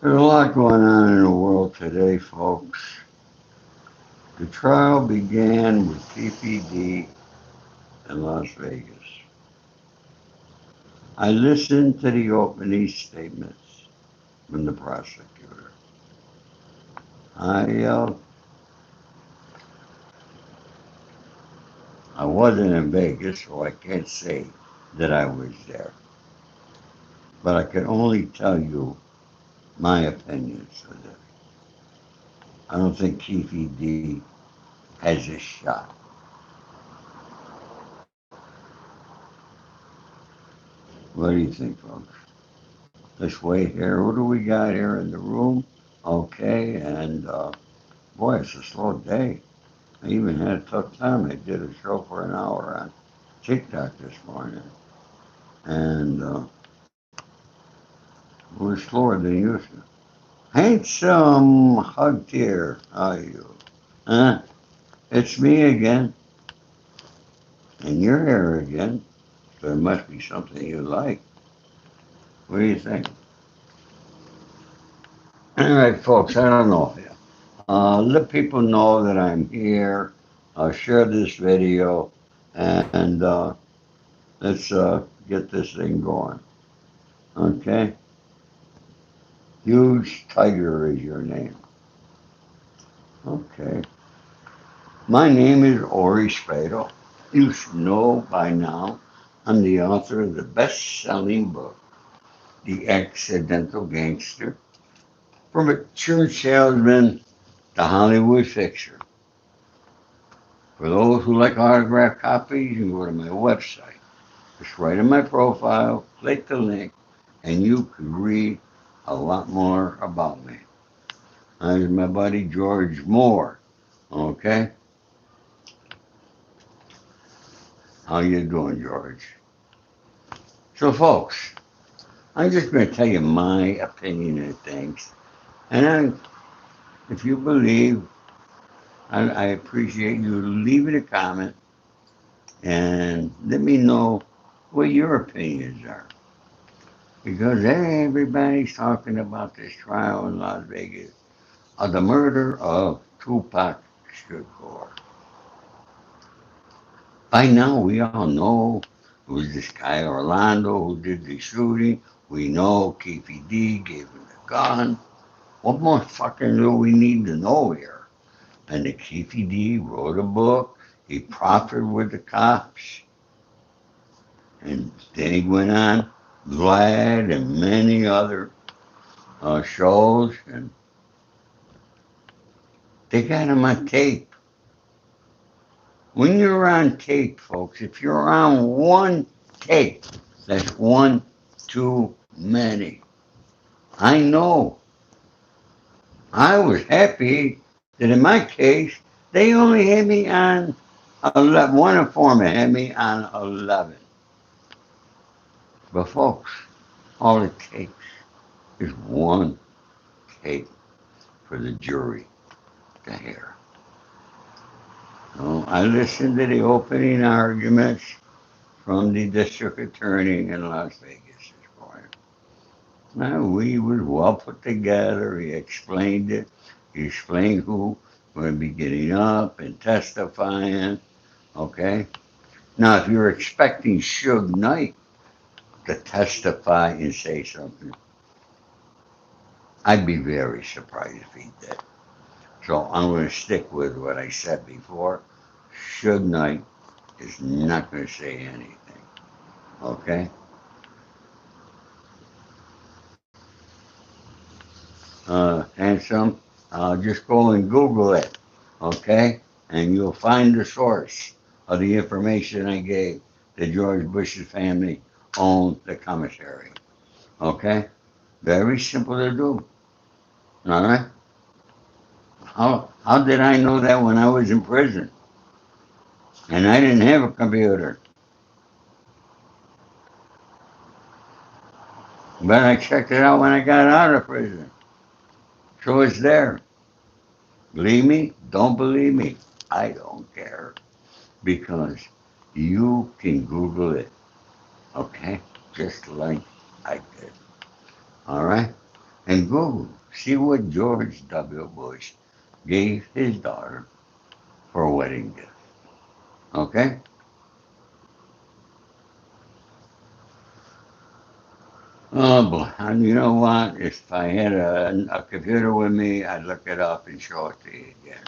There's a lot going on in the world today, folks. The trial began with Keefe D in Las Vegas. I listened to the opening statements from the prosecutor. I uh, I wasn't in Vegas, so I can't say that I was there. But I can only tell you my opinions of this. I don't think Keefe D has a shot. What do you think, folks? Let's wait here. What do we got here in the room? Okay, and boy, it's a slow day. I even had a tough time. I did a show for an hour on TikTok this morning, and it was slower than usual. Handsome hug here. How are you? Huh? It's me again, and you're here again. So it must be something you like. What do you think? All right, folks. I don't know. Let people know that I'm here. Share this video, and let's get this thing going. Okay? Huge Tiger is your name. Okay. My name is Ori Spado. You should know by now I'm the author of the best-selling book, The Accidental Gangster, from a church salesman to Hollywood fixer. For those who like autographed copies, you can go to my website. Just write in my profile, click the link, and you could read a lot more about me. There's my buddy George Moore. Okay? How you doing, George? So, folks, I'm just going to tell you my opinion of things. And if you believe, I appreciate you leaving a comment and let me know what your opinions are. Because everybody's talking about this trial in Las Vegas of the murder of Tupac Shakur. By now, we all know it was this guy Orlando who did the shooting. We know Keefe D gave him the gun. What more fucking do we need to know here? And the Keefe D wrote a book. He profited with the cops. And then he went on Vlad and many other shows. And they got him on tape. When you're on tape, folks, if you're on one tape, that's one too many. I know. I was happy that in my case, they only had me on 11. One informant had me on 11. But folks, all it takes is one tape for the jury to hear. So I listened to the opening arguments from the district attorney in Las Vegas this morning. Now, we was well put together. He explained it. He explained who would be getting up and testifying. Okay. Now, if you're expecting Suge Knight to testify and say something, I'd be very surprised if he did. So I'm going to stick with what I said before. Suge Knight is not going to say anything. Okay. Handsome, just go and Google it, okay? And you'll find the source of the information I gave that George Bush's family owned the commissary, okay? Very simple to do, all right? How did I know that when I was in prison? And I didn't have a computer, but I checked it out when I got out of prison. So it's there. Believe me? Don't believe me? I don't care. Because you can Google it, okay? Just like I did. All right? and Google. See what George W. Bush gave his daughter for a wedding gift. Okay? Oh boy. And you know what? If I had a computer with me, I'd look it up and show it to you again.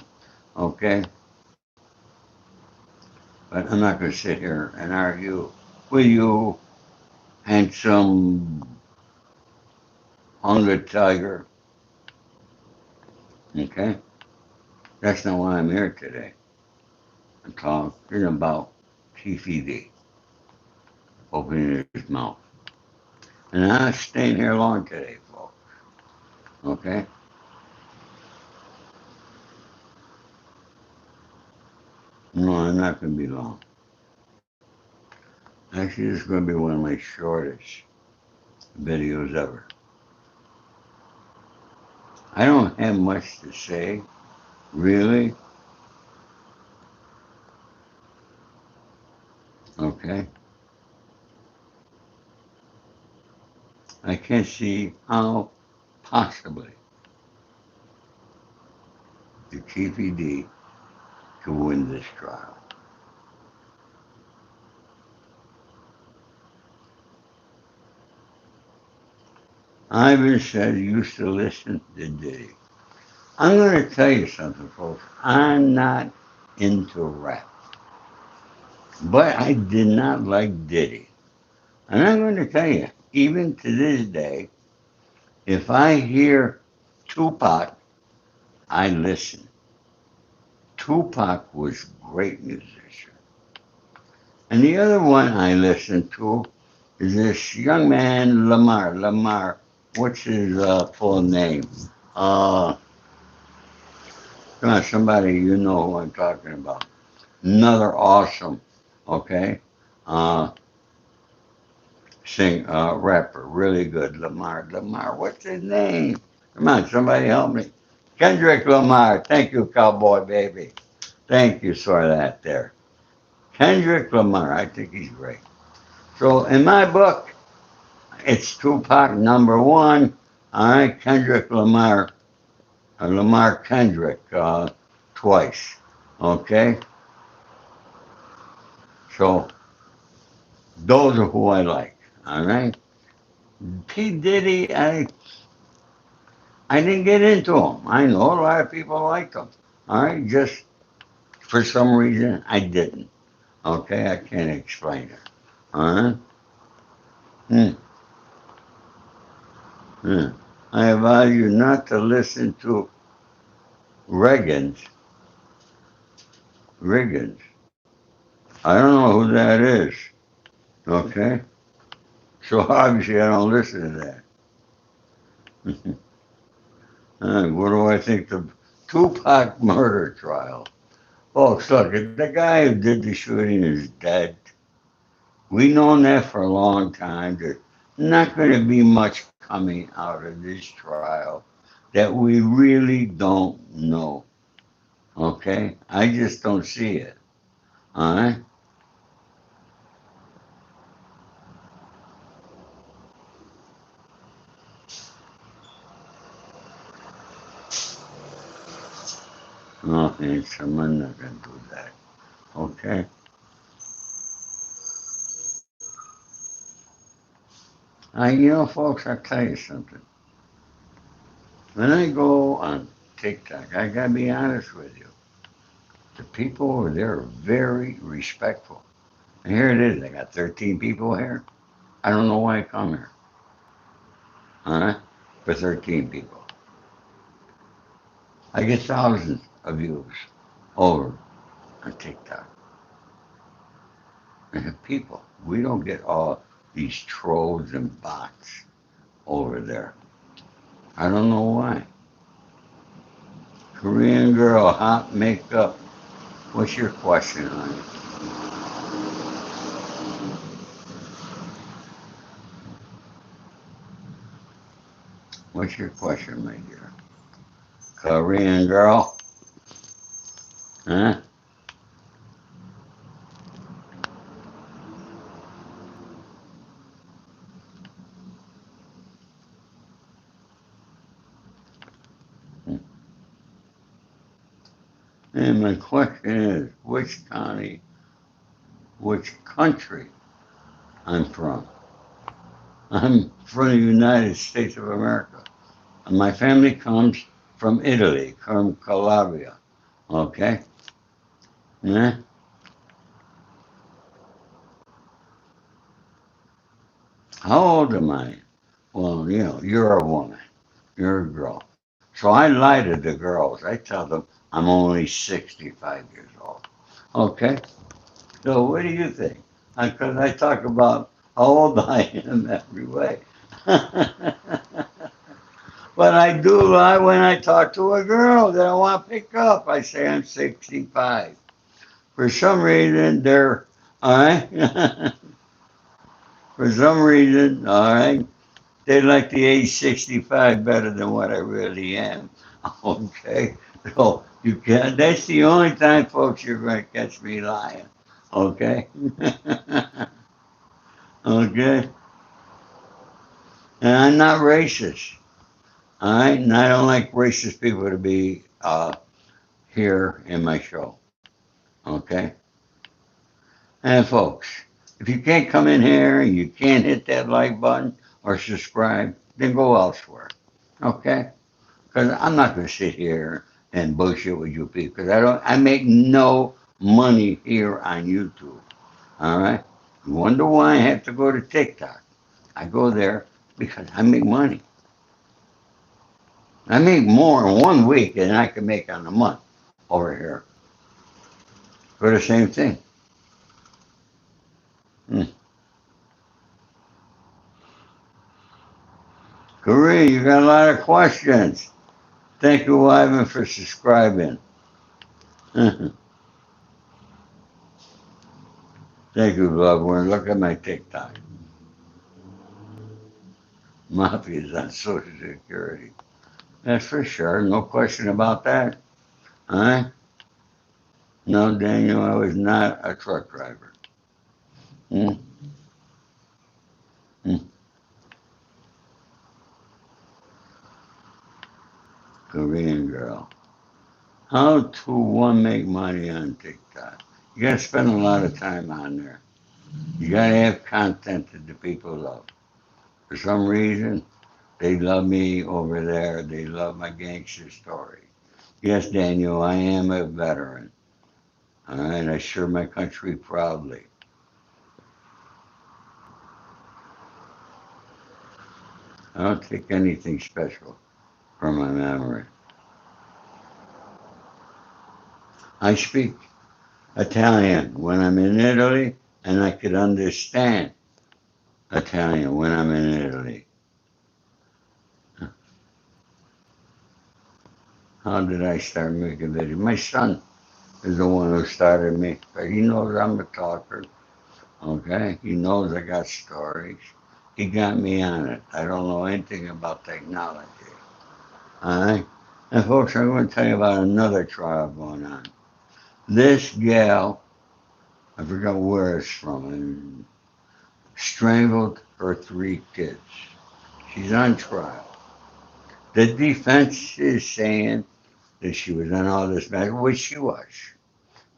Okay? But I'm not going to sit here and argue with you, handsome, hungry tiger. Okay? That's not why I'm here today. I'm talking about Keefe D opening his mouth. And I'm not staying here long today, folks. Okay? No, I'm not going to be long. Actually, this is going to be one of my shortest videos ever. I don't have much to say, really. Okay? I can't see how possibly the Keefe D could win this trial. Ivan said he used to listen to Diddy. I'm going to tell you something, folks. I'm not into rap. But I did not like Diddy. And I'm going to tell you, even to this day, if I hear Tupac, I listen. Tupac was a great musician. And the other one I listen to is this young man, Lamar. Lamar, what's his full name? Uh, Come on, somebody you know who I'm talking about. Another awesome, okay, uh, rapper, really good. Lamar, what's his name? Come on, somebody help me. Kendrick Lamar. Thank you, cowboy baby. Thank you for that there. Kendrick Lamar, I think he's great. So in my book, it's Tupac number one. All right, Kendrick Lamar, Lamar Kendrick twice. Okay, so those are who I like. All right, P Diddy, I didn't get into him. I know a lot of people like him. All right, just for some reason I didn't. Okay, I can't explain it. All right. Hmm. Hmm. I advise you not to listen to Reagan's. Reagan's. I don't know who that is. Okay, so obviously I don't listen to that. What do I think the Tupac murder trial? Folks, look, if the guy who did the shooting is dead, we known that for a long time. There's not going to be much coming out of this trial that we really don't know. Okay? I just don't see it. All right? No, I'm not going to do that. Okay? Folks, I'll tell you something. When I go on TikTok, I got to be honest with you. The people over there are very respectful. And here it is. I got 13 people here. I don't know why I come here. Huh? For 13 people. I get thousands of views over on TikTok. And people, we don't get all these trolls and bots over there. I don't know why. Korean girl, hot makeup. What's your question, honey? What's your question, my dear? Korean girl? Huh? And my question is, which county, which country I'm from? I'm from the United States of America. And my family comes from Italy, from Calabria. Okay? Yeah? How old am I? Well, you're a woman. You're a girl. So I lie to the girls. I tell them I'm only 65 years old. Okay? So what do you think? Because I talk about how old I am every way. But I do lie when I talk to a girl that I want to pick up. I say I'm 65. For some reason, they're, all right? For some reason, all right, they like the age 65 better than what I really am. Okay? So you can that's the only time, folks, you're going to catch me lying. Okay? Okay? And I'm not racist. All right? And I don't like racist people to be here in my show. Okay? And folks, if you can't come in here and you can't hit that like button or subscribe, then go elsewhere. Okay? Because I'm not going to sit here and bullshit with you people. Because I make no money here on YouTube. All right? You wonder why I have to go to TikTok? I go there because I make money. I make more in 1 week than I can make on a month over here for the same thing. Hmm. Kareem, you got a lot of questions. Thank you, Ivan, for subscribing. Thank you, Bloodborne. Look at my TikTok. Mafia's on Social Security. That's for sure. No question about that. Huh? No, Daniel, I was not a truck driver. Hmm? Hmm. Korean girl. How to one make money on TikTok? You gotta spend a lot of time on there. You gotta have content that the people love. For some reason, they love me over there. They love my gangster story. Yes, Daniel, I am a veteran. All right, I serve my country proudly. I don't take anything special from my memory. I speak Italian when I'm in Italy, and I could understand Italian when I'm in Italy. How did I start making videos? My son is the one who started me. But he knows I'm a talker. Okay, he knows I got stories. He got me on it. I don't know anything about technology. All right, and folks, I'm going to tell you about another trial going on. This gal, I forgot where it's from, and strangled her 3 kids. She's on trial. The defense is saying that she was on all this medical, which she was.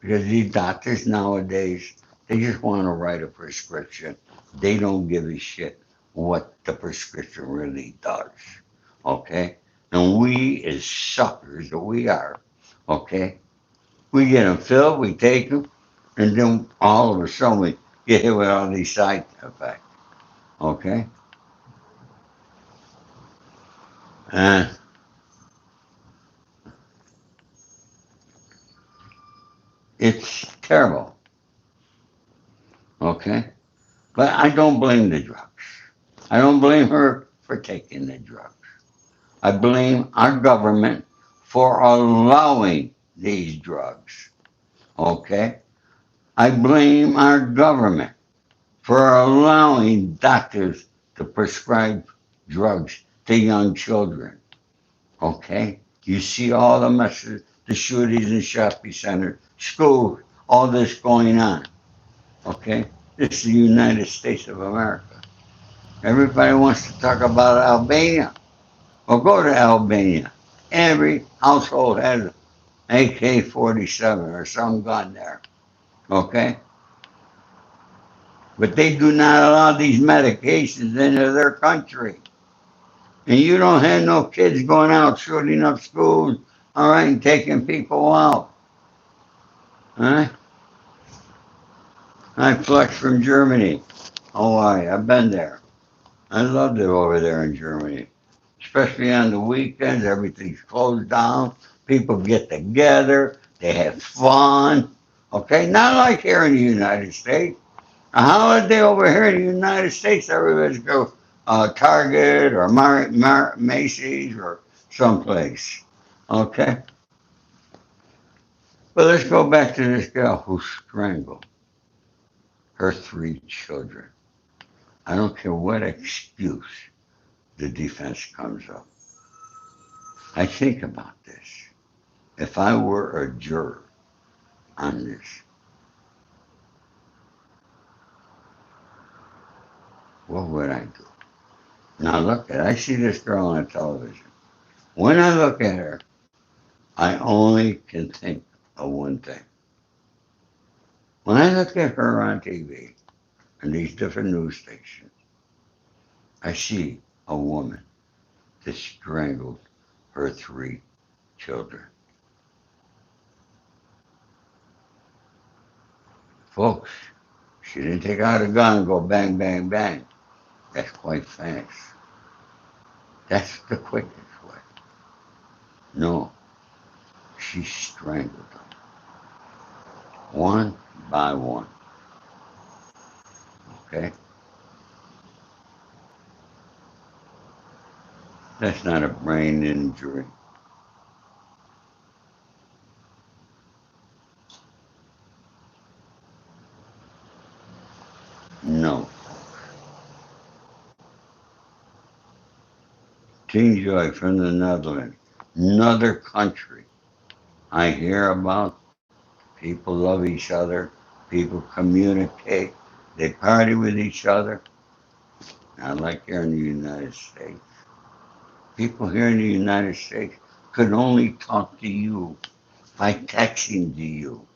Because these doctors nowadays, they just want to write a prescription. They don't give a shit what the prescription really does. Okay? And we, as suckers that we are, okay, we get them filled, we take them, and then all of a sudden we get hit with all these side effects. Okay? And it's terrible. Okay? But I don't blame the drugs. I don't blame her for taking the drugs. I blame our government for allowing these drugs. Okay? I blame our government for allowing doctors to prescribe drugs to young children. Okay? You see all the messes, the shootings in shopping centers, schools, all this going on. Okay? This is the United States of America. Everybody wants to talk about Albania. Well, go to Albania. Every household has AK-47 or some gun there. Okay? But they do not allow these medications into their country. And you don't have no kids going out shooting up schools, all right, and taking people out. All right? I flex from Germany. Oh, I've been there. I loved it over there in Germany. Especially on the weekends, everything's closed down. People get together, they have fun. Okay, not like here in the United States. A holiday over here in the United States, everybody's go Target or Macy's or someplace. Okay, but let's go back to this girl who strangled her three children. I don't care what excuse the defense comes up. I think about this. If I were a juror on this, what would I do? Now look at I see this girl on television. When I look at her, I only can think of one thing. When I look at her on TV and these different news stations, I see a woman that strangled her three children. Folks, she didn't take out a gun and go bang, bang, bang. That's quite fast. That's the quickest way. No, she strangled them one by one. Okay? That's not a brain injury. No. Teen Joy from the Netherlands. Another country. I hear about people love each other. People communicate. They party with each other. Not like here in the United States. People here in the United States could only talk to you by texting to you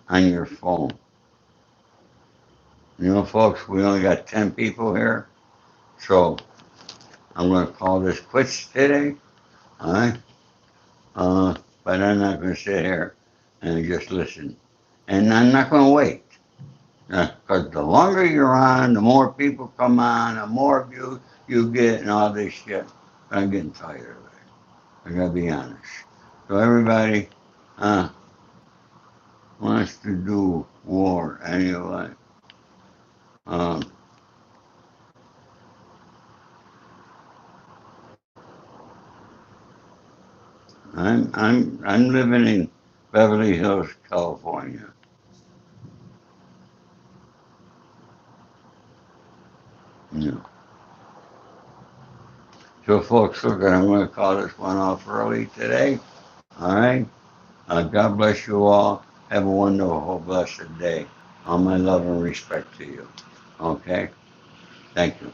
on your phone. You know, folks, we only got 10 people here. So I'm going to call this quits today. All right? But I'm not going to sit here and just listen. And I'm not going to wait. Because the longer you're on, the more people come on, the more views you get and all this shit. I'm getting tired of it. I got to be honest. So everybody uh, wants to do war anyway. Um, I'm living in Beverly Hills, California. You know. So, folks, look, I'm going to call this one off early today. All right. God bless you all. Have a wonderful, blessed day. All my love and respect to you. Okay. Thank you.